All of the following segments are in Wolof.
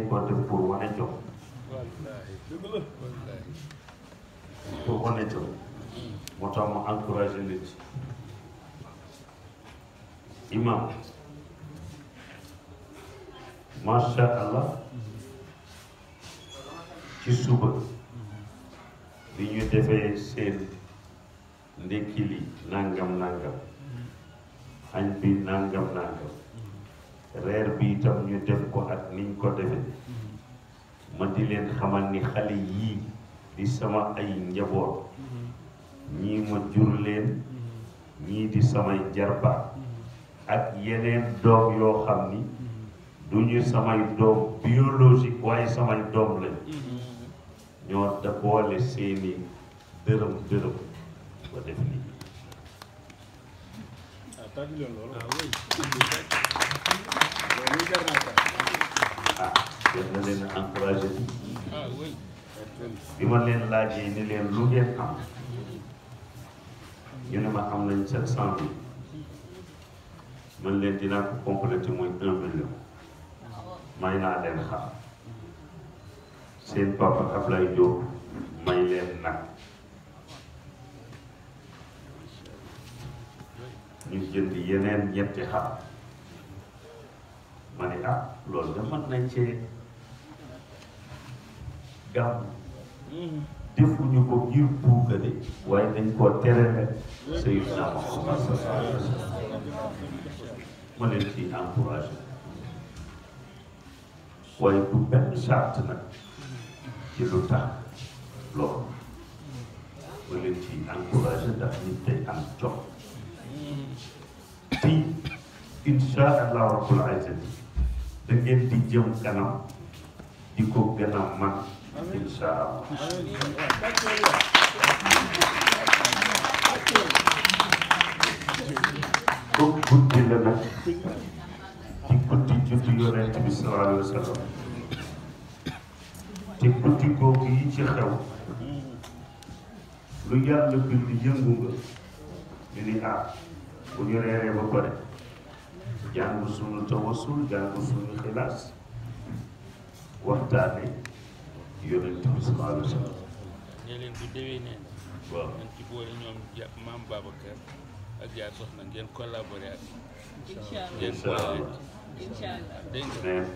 ko def pour wane jom pour wane jom moo tax ma encouragé nit imam masha Allah ci suba bi ñu defee seen ndekki li nangam añ bi nangam reer bi itam ñu def ko ak niñ ko defee ma di leen xamal ni xale yii di sama ay njaboot ñii ma jur leen ñii di samay jarbaat ak yeneen doom yoo xam ni du ñu samay doom biologique waaye samay doom lañ ñoo da boole seeni dërëm ba def nii def na leen encouragé bi ma leen laajee ni leen lu ngeen am ñu ne ma am nañ 700 000 man leen dinaa ko complété muy 1 million may naa leen xam seen papa Ablaye Diop may leen nag ñu jënd yeneen ñetti xam ma ne loolu de mën nañ cee gàmm defuñu ko ngir puukare waaye dañ koo terale Seydina Muhammad sallallahu alayhi wa sallam ma leen ciy encouragé waaye du benn charte nag ci lu tax loolu ma leen ciy encouragé ndax nit day am jom fii insha allah rabbul izzati da ngeen di jëm kanam di ko gën a man insha allah comme guddi la nag di guddi juddu yonent bi sallallahu alayhi wa sallam te guddi googu yi ci xew lu yàlla bind yëngu nga ñu ni bu ñu reeree ba pare jàng sunu tawasul jàng sunu xilaas waxtaane yonent bi sallallahu alayhi wa sallam ne leen bu déwénee waaw nañ ci boole ñoom maam Babacar ak yaa soxna ngeen collaboré ak ngeen boole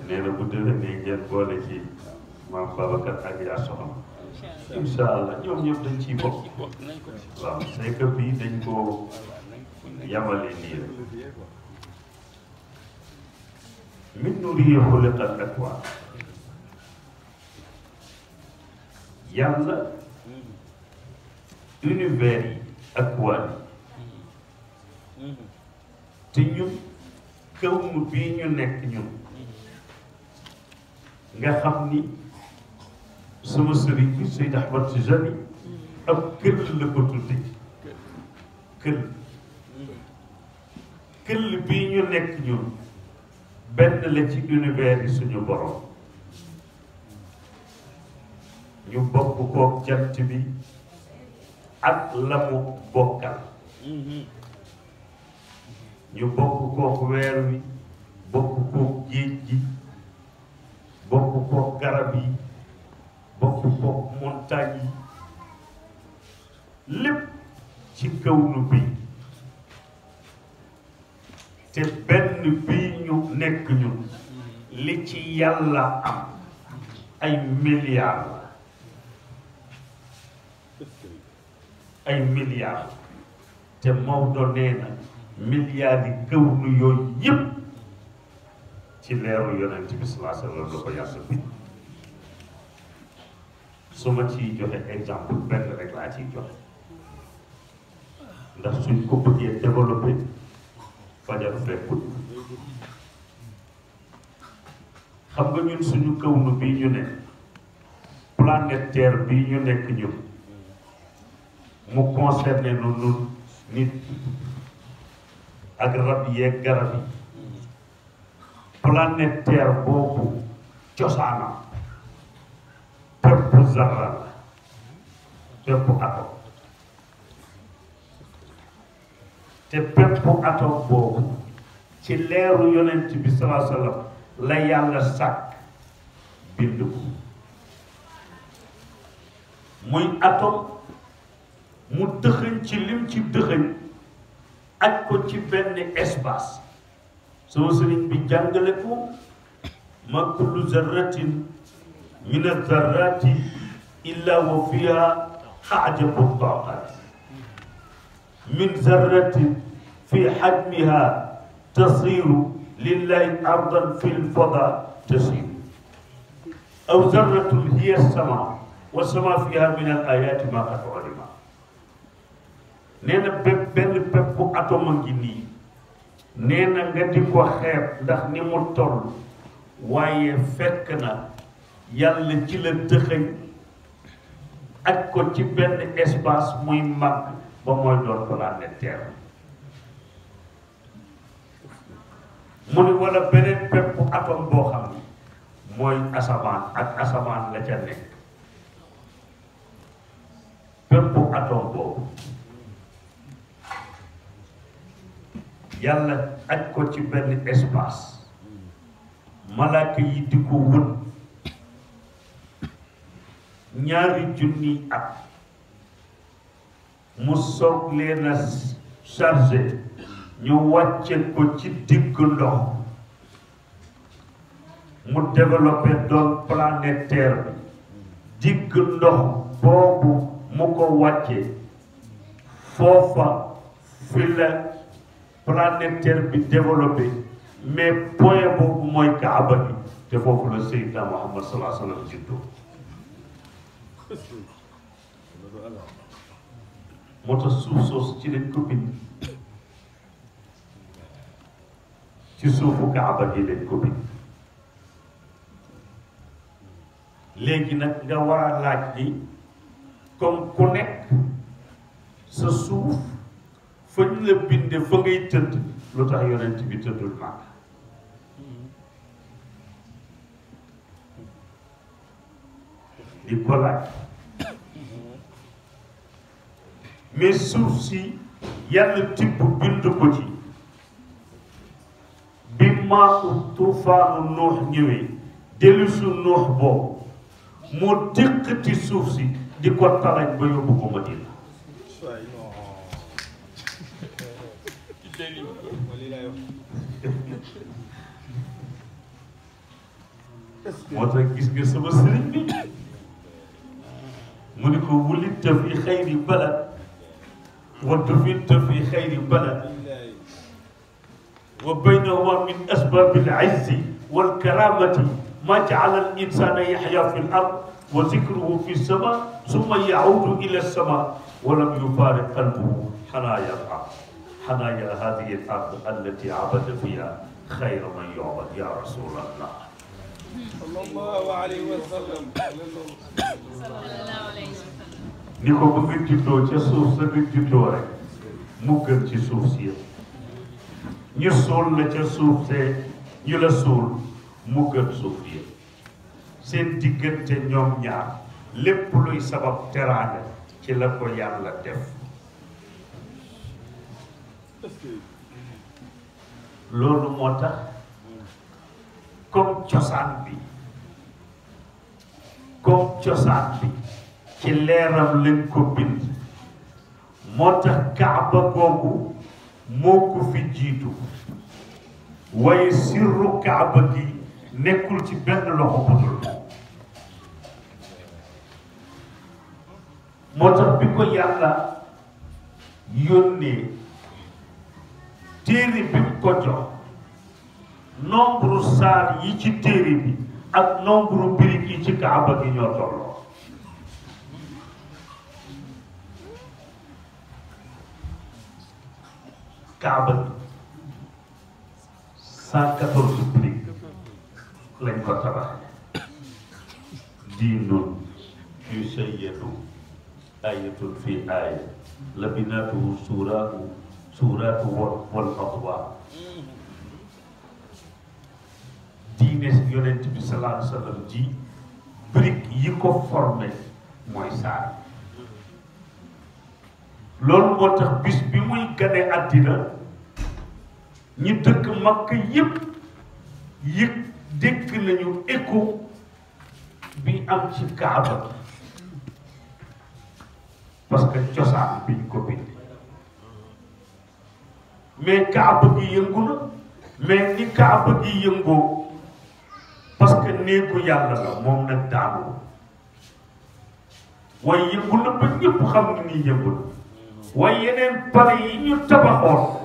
nee na bu déwénee ngeen boole ci maam Babacar ak yaa soxna incha allah ñoom ñëpp dañ ciy bokk nañ ko waaw c'est que bii dañ koo yamale nii rek min nurihi xuliqal akwaan yàlla univers yi akwaan yi te ñun kawnu bii ñu nekk ñun nga xam ni sama sëriñ bi Seyd Ahmad Tijani ab kër la ko tudde këll bii ñu nekk ñun benn la ci univers yi suñu borom ñu bokk kook jant bi ak la mu bokkal ñu bokk kook weer wi bokk kook géej gi bokk kook garab yi bokk kook montagne yi lépp ci kawnu bi te benn bii ñu nekk ñun li ci yàlla am ay milliards la ay milliards te Maodo nee na milliards yi kawnu yooyu yëpp ci leeru yonent bi sallallahu alayhi wa sallam la ko yàlla bi su ma ciy joxe exemple benn rek laa ciy joxe ndax suñ ko bëggee développé fajar fekkut xam nga ñun suñu kawnu bii ñu ne planète Terre bii ñu nekk ñun mu concerné nu nun nit ak rab yeeg garab yi planète Terre boobu cosaanam peppu zarra la peppu atom te peppu atom boobu ci leeru yonent bi sallallahu alayhi wa sallam la yàlla sàkk bind ko muy atome mu dëxëñ ci lim ci dëxëñ aj ko ci benn espace sama sëriñ bi jàngale ko ma kullu zarratin min az-zarrati illa wa fiha ajabu taqat min zarratin fi hajmiha tasiru lillahi ardan fi lfada tasiru aw zarratun hiya as-sama wa sama fiha min al ayati ma qad ulima nee na benn peppu atome ngi nii nee na nga di ko xeeb ndax ni mu toll waaye fekk na yàlla ci la dëxëñ ak ko ci benn espace muy màgg ba mooy doon planète Terre mu ni wala beneen peppu atome boo xam ni mooy asamaan ak asamaan la ca nekk peppu atome boobu yàlla aj ko ci benn espace malaaka yi di ko wën ñaari junni at mu soog leen a chargé ñu wàcce ko ci digg ndox mu développé doon planète Terre bi digg ndox boobu mu ko wàcce foofa fi la planète Terre bi développé mais point boobu mooy Kaaba bi te foofu la Seydina Muhammad sallallahu alayhi wa sallam juddoo moo tax suuf soosu ci lañ ko bind ci suufu Kaaba gi lañ ko bind léegi nag nga war a laaj ni comme ku nekk sa suuf fa ñu la binde fa ngay tëdd lu tax yonent bi tëddul Makka di ko laaj mais suuf si yàlla tibb bind ko ci bi maa tuufaanu Nuux ñëwee dellusi Nuux boobu moo déqati suuf si di ko talañ ba yóbbu ko Madina moo tax gis nga sama sëriñ bi mu ni ko wulidta fi xayri balad wa dufinta fi xayri balad wa baynahuma min asbabi al-izzi wal karamati ma ja'ala al-insana yahya fi al-ard wa zikruhu fi as-sama summa ya'udu ila as-sama wa lam yufariq qalbuhu hanaya al-ard hanaya hadhihi al-ard allati abada fiha khayra man yu'bad ya rasulallah sallallahu alayhi wa sallam ni ko bu nga juddoo ca suuf sa nga juddoo rek mu gën ci suuf si yëpp ñu suul la ca suuf see ñu la suul mu gën suuf yëpp seen diggante ñoom ñaar lépp luy sabab teraanga ci la ko yàlla def loolu moo tax comme cosaan bi ci leeram lañ ko bind moo tax Kaaba googu moo ko fi jiitu waaye sirru Kaaba gi nekkul ci benn loxo bu dul moo tax bi ko yàlla yónnee téere bi mu ko jox nombre saar yi ci téere bi ak nombre birig yi ci Kaaba gi ñoo tolloo Kaaba gi 114 birig lañ ko tabax diinun yusayyadu ayatun fi aaya labinaatuhu suuraatu wal adwaa diine yonent bi sallallahu alayhi wa sallam ji brique yi ko formé mooy saar loolu moo tax bis bi muy gane àddina ñi dëkk Makka yépp yëg dégg nañu écho bi am ci Kaaba parce que cosaan biñ ko bind mais Kaaba gi yëngu na mais ni Kaaba gi yëngoo parce que néegu yàlla la moom nag daanu waaye yëngu na ba ñëpp xam ni nii yëngu na waaye yeneen pale yi ñu tabaxoon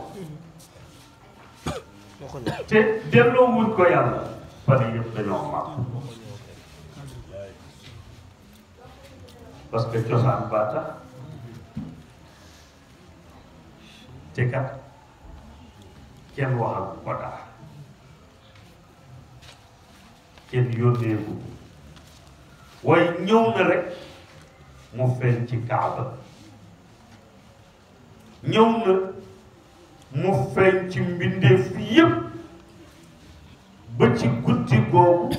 te delloo wuñ ko yàlla pale yëpp dañoo màgg parce que cosaan baa tax te kat kenn waxal ko dara kenn yónneeku waaye ñëw na rek mu feeñ ci Kaaba ñëw na mu feeñ ci mbindeef yépp ba ci guddi googu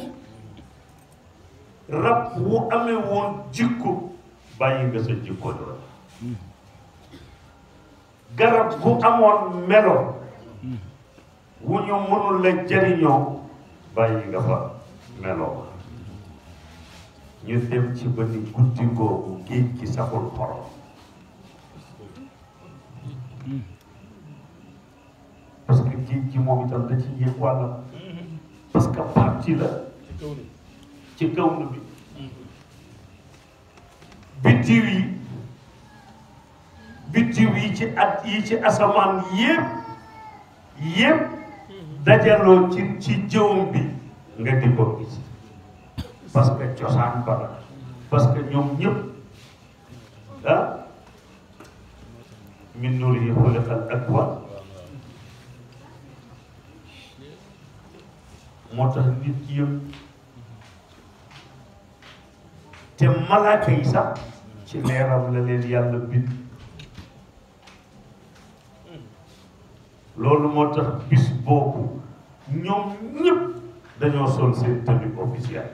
rab wu amee woon jikko bàyyi nga sa jikko doon garab gu amoon melo wu ñu mënul la jariñoo bàyyi nga fa melo ñu dem ci ba ni guddi googu géej gi saxul xorom parce que géej gi moom itam da ci yëg wàllam parce que parti la ci kaw na bi biddiw yi ci at yi ci asamaan yépp dajaloo ci jëwam bi nga di ko gis parce que cosaan ba la parce que ñoom ñëpp min nuurihi xuliqal akwaan moo tax nit yëpp te malaaka yi sax ci leeram la leen yàlla bind loolu moo tax bis boobu ñoom ñëpp dañoo sol seen tenue officielle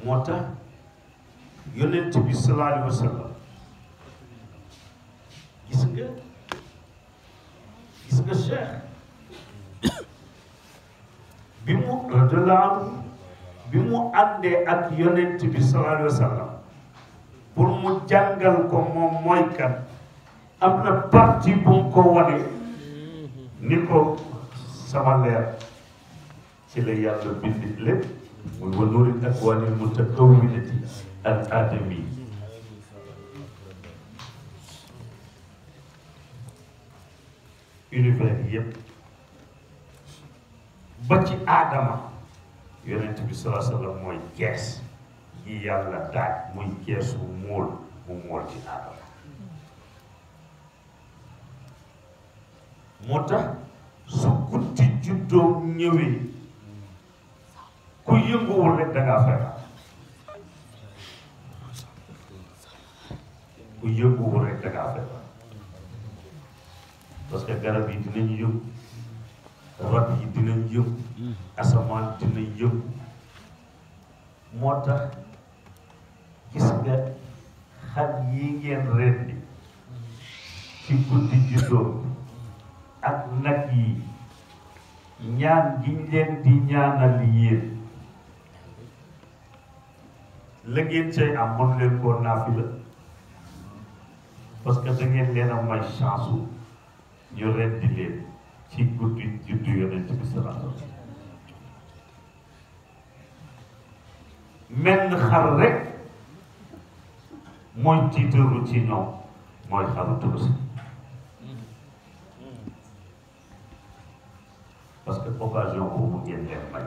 moo tax yonent bi sallallahu alayhi wa sallam gis nga Cheikh bi mu radiyallahu bi mu àndee ak yonent bi sallallahu alayhi wa sallam pour mu jàngal ko moom mooy kan am na parti bu mu ko wane ni ko sama leer ci la yàlla bind lépp muy wa nuuril akwaanil mutakawwinati al aadami univers yépp ba ci aadama yonent bi sallallahu alayhi wa sallam mooy kees yi yàlla daaj muy keesu móol mu móol ci aadama moo tax su guddi juddoom ñëwee ku yënguwul rek dangaa feebar ku yënguwul rek dangaa feebar parce que garab yi dinañ yëngu rab yi dinañ yëngu asamaan dinañ yëngu moo tax gis nga xar yi ngeen rendi ci guddi juddoo ak nag yi ñaan giñ leen di ñaanal yéen la ngeen cay am mën leen koo naafila parce que da ngeen leen a may chance ñu rendi leen ci guddi juddu yonent bi sallallahu alayhi wa sallam menn xar rek mooy tiitaru ci ñoom mooy xaru Tabaski parce que occasion boobu ngeen leen may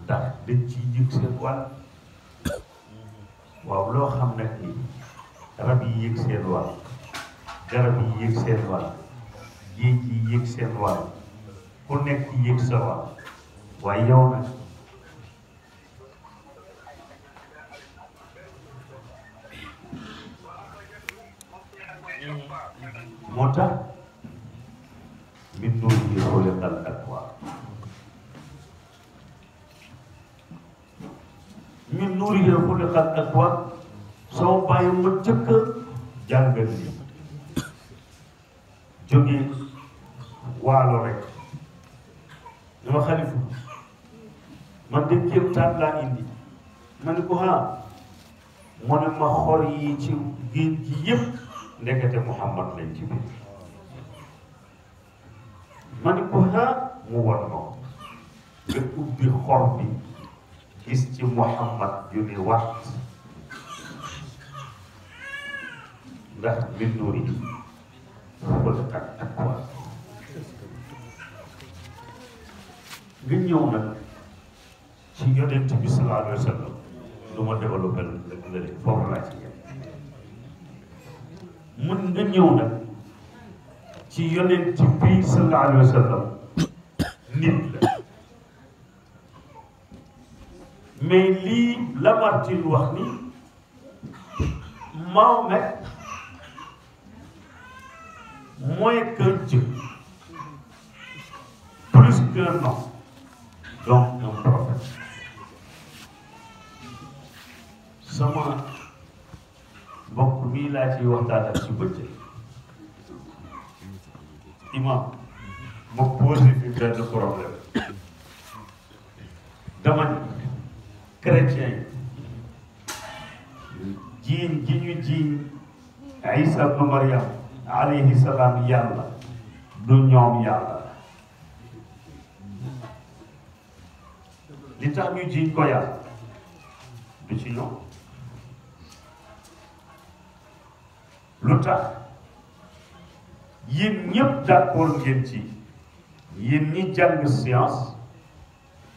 ndax dañ ciy yëg seen wàll waaw loo xam nag ni rab yi yëg seen wàll garab yi yëg seen wàll géej yi yëg seen wàll ku nekk yëg sa wàll waaye yow nag moo tax min nuurihi xuliqal akwaan min nuurihi xuliqal akwaan soo bàyyi ma jëkk jàngal ni jógee waalo rek dama xalifa man de kéemtaan laa indi ma ne ko mu ne ma xor yi ci géej gi yëpp ndekete Muhammad lañ ci biir ma ne ko mu won ma ko nga ubbi xor bi gis ci Muhammad yu ni wat ndax min nuuri xuliqa taqwa nga ñëw nag ci yonent bi sallallahu alayhi wa sallam lu ma développé la foofu laa ci yem mun nga ñëw nag ci yonent bi sallallahu alayhi wa sallam nit la mais lii Lamartine wax ni Mahomet moins qu'un Dieu plus qu'un homme donc un prophète sama mbokk mii laa ciy waxtaan ak ci bëccëg imam ma posé fi benn problème dama ni chrétien yi jiiñ gi ñu jiiñ Isa ibnu Maryam alayhi salaam yàlla du ñoom yàlla li tax ñu jiiñ ko yàlla du ci ñoom lu tax yéen ñëpp d'accord ngeen ci yéen ñi jàng science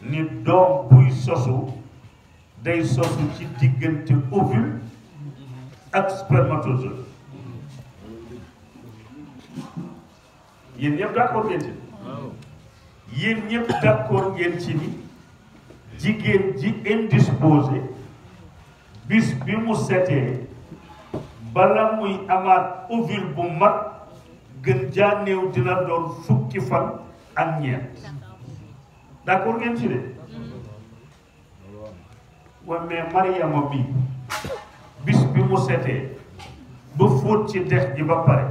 ni doom buy sosu day sosu ci diggante ovule ak spermatozoïde yéen ñëpp d'accord ngeen ci yéen ñëpp d'accord ngeen ci ni jigéen ji indisposé bis bi mu setee bala muy amaat ovule bu mat gën jaa néew dina doon fukki fan ak ñeent d'accord ngeen ci de wa mais Mariama bi bis bi mu setee ba fóot ci dex ji ba pare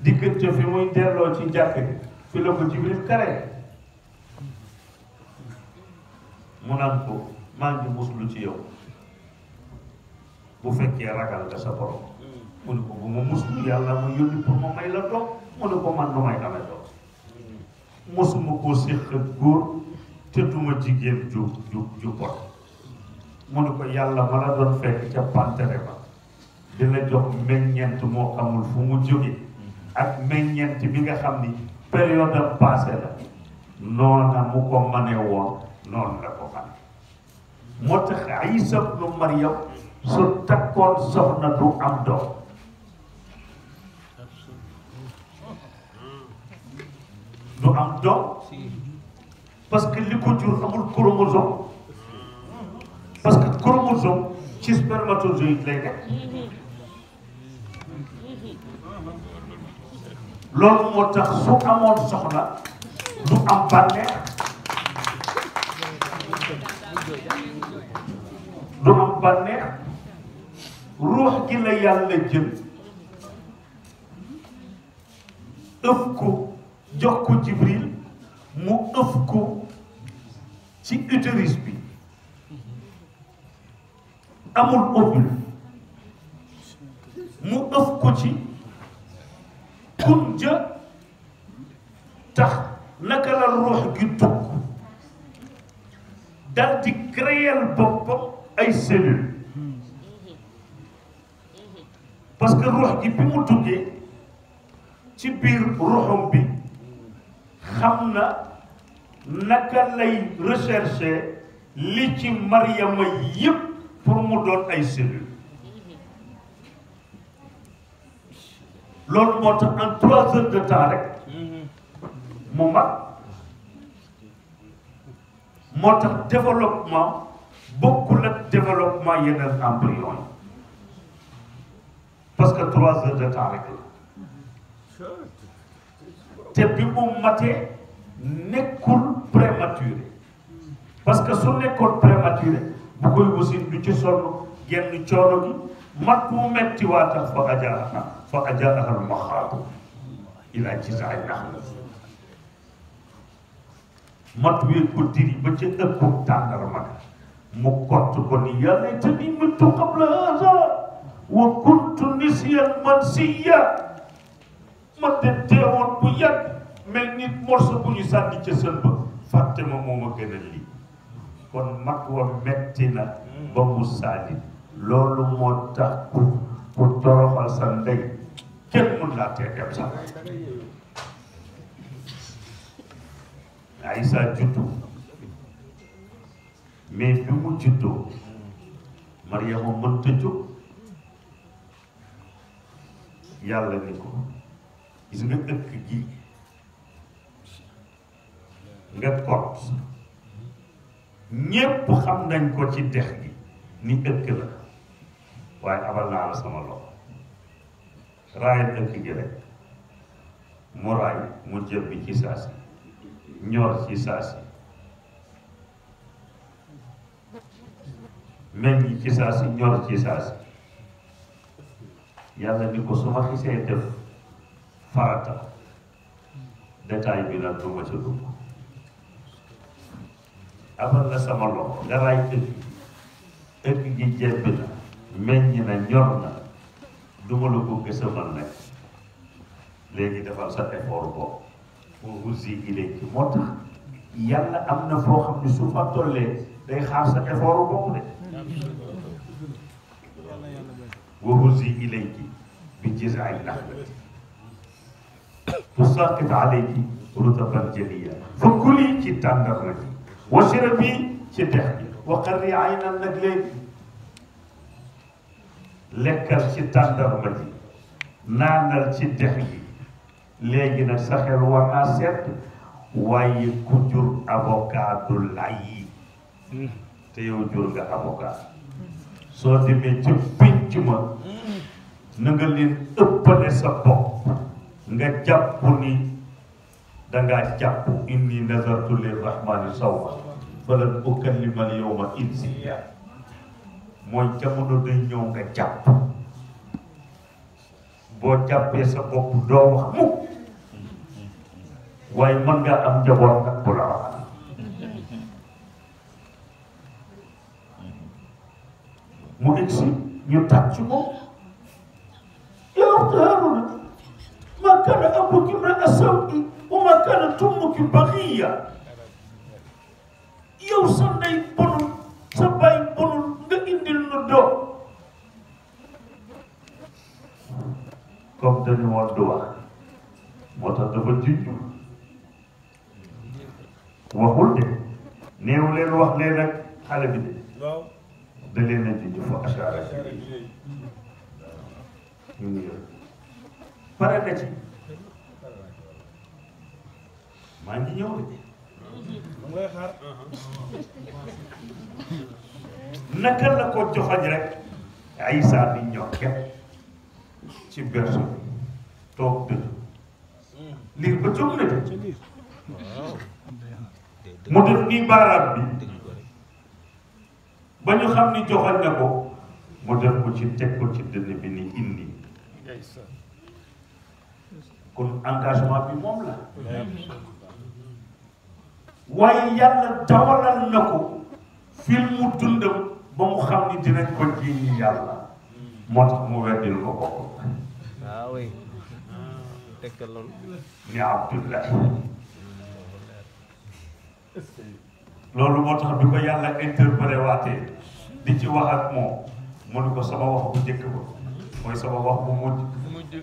diggante fi muy delloo ci jàkk gi fi la ko Jibril kare mu naan ko maa ngi muslu ci yow bu fekkee ragal nga sa borom mu ne ko bu ma muslu yàlla ma yónni pour ma may la doom mu ne ko man nu may amee doom mosuma koo séq ak góor te duma jigéen ju bon mu ne ko yàlla ma la doon fekk ca pantere ba dina jox meññeent moo xamul fu mu jóge ak meññeent bi nga xam ni période am passé la noona mu ko mane woon noonu la ko xam moo tax Isa ibnu Maryam su takkoon soxna du am doom du am doom parce que li ko jur amul chromosome parce que chromosome ci spermatozoïde lay nekk loolu moo tax su amoon soxna du am bànneex du am bànneex ruux gi la yàlla jël ëf ko jox ko Jibril mu ëf ko ci utérus bi amul ovule mu ëf ko ci kun ja tax naka la ruux gi dugg dal di créer boppam ay cellules parce que ruux gi bi mu duggee ci biir ruuxam bi xam na naka lay rechercher li ci Mariama yépp pour mu doon ay cellules loolu moo tax en 3 heures de temps rek mu mag moo tax développement bokkul ak développement yeneen embryon yi parce que 3 heures de temps rek la te bi mu matee nekkul prématuré parce que su nekkoon prématuré bu koy wasin du ci sonn genn coono gi mat mu metti waa tax fa ajaaha al maxaatu ila jizaay nax mat wee ko diri ba ca ëpp tàndarma mu kott ko ni ya laytanii mittu qabla haazaa wa kuntu nisyan mansiyya man de teewoon bu yàgg mel nit morso bu ñu sànni ca sën ba fàtte ma moo ma gën a lii kon mag wa metti na ba mu saali loolu moo tax ku toroxal sa ndey kenn mën laa tee dem sax Aïssa juddu mais bi mu juddoo Mariama mënta jóg yàlla ni ko gis nga ëkk gi nga kot ñépp xam nañ ko ci dex gi ni ëkk la waaye abal naa la sama loxo raayal ëkk gi rek mu raay mu jël bi ci saasi ñor ci saasi meññ ci saasi ñor ci saasi yàlla ni ko su ma xisee def farata détail bi nag du ma ca dugg abal la sama loxo nga raay ëkk gi jebbi na meññ na ñor na duma la ko gësamal nag léegi defal sa effort boobu wa huzzi ilayki moo tax yàlla am na foo xam ne su fa tollee day xaar sa effort boobu de wa huzzi ilayki bi jiz'i naxlati tusaqit alayki rutaban janiya fa kuli ci tàndarma ji washrabi ci dex gi wa qarri aynan nag léegi lekkal ci tàndarma ji naanal ci dex gi léegi nag sa xel war naa seet waaye ku jur avocat du lay te yow jur nga avocat soo demee ca pénc ma na nga leen ëppale sa bopp nga jàpp ni dangaa jàpp inni nazartu lirrahmani sawma falan ukallima al yawma insiya mooy jamono day ñëw nga jàpp boo jàppee sa bopp doo wax mukk waaye mën ngaa am njaboot nag bu la wax mu egsi ñu tàcc ko yow Haaruna ma kaana abuki imra'a saw'in wa ma kaanat ummuki baghiya yow sa ndey bonul sa baay bonul nga indil nu doom comme dañu woon du wax moo tax dafa junju waxul de néew leen wax leen ak xale bi de da leen a junju fa ashaara ñu ngi yor pare na ci maa ngi ñëw de naka la ko joxoñ rek Aïssa di ñor képp ci berso toog dëgg liir ba jóg na de mu def nii baaraam bi ba ñu xam ni joxoñ na ko mu def ko ci teg ko ci dënn bi ni indi kon engagement bi moom la waaye yàlla dawalal na ko film mu dundam ba mu xam ni dinañ ko jiiñ yàlla moo tax mu weddil ko bokk ni Abdullah loolu moo tax bi ko yàlla interpellé waatee di ci wax ak moom mu ne ko sama wax bu njëkk ba mooy sama wax bu mujj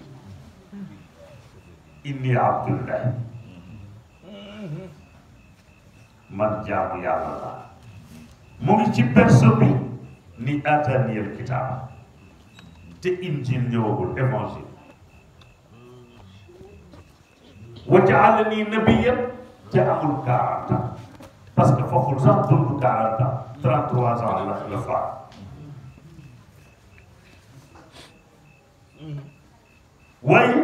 inni Abdullah man jaamu yàlla la mu ngi ci berceau bi ni ataniyal kitaab te injil ñëwagul évangile wa jaalani nabiyyan te amul 40 ans parce que fooful sax dund 40 ans 33 ans la fa waaye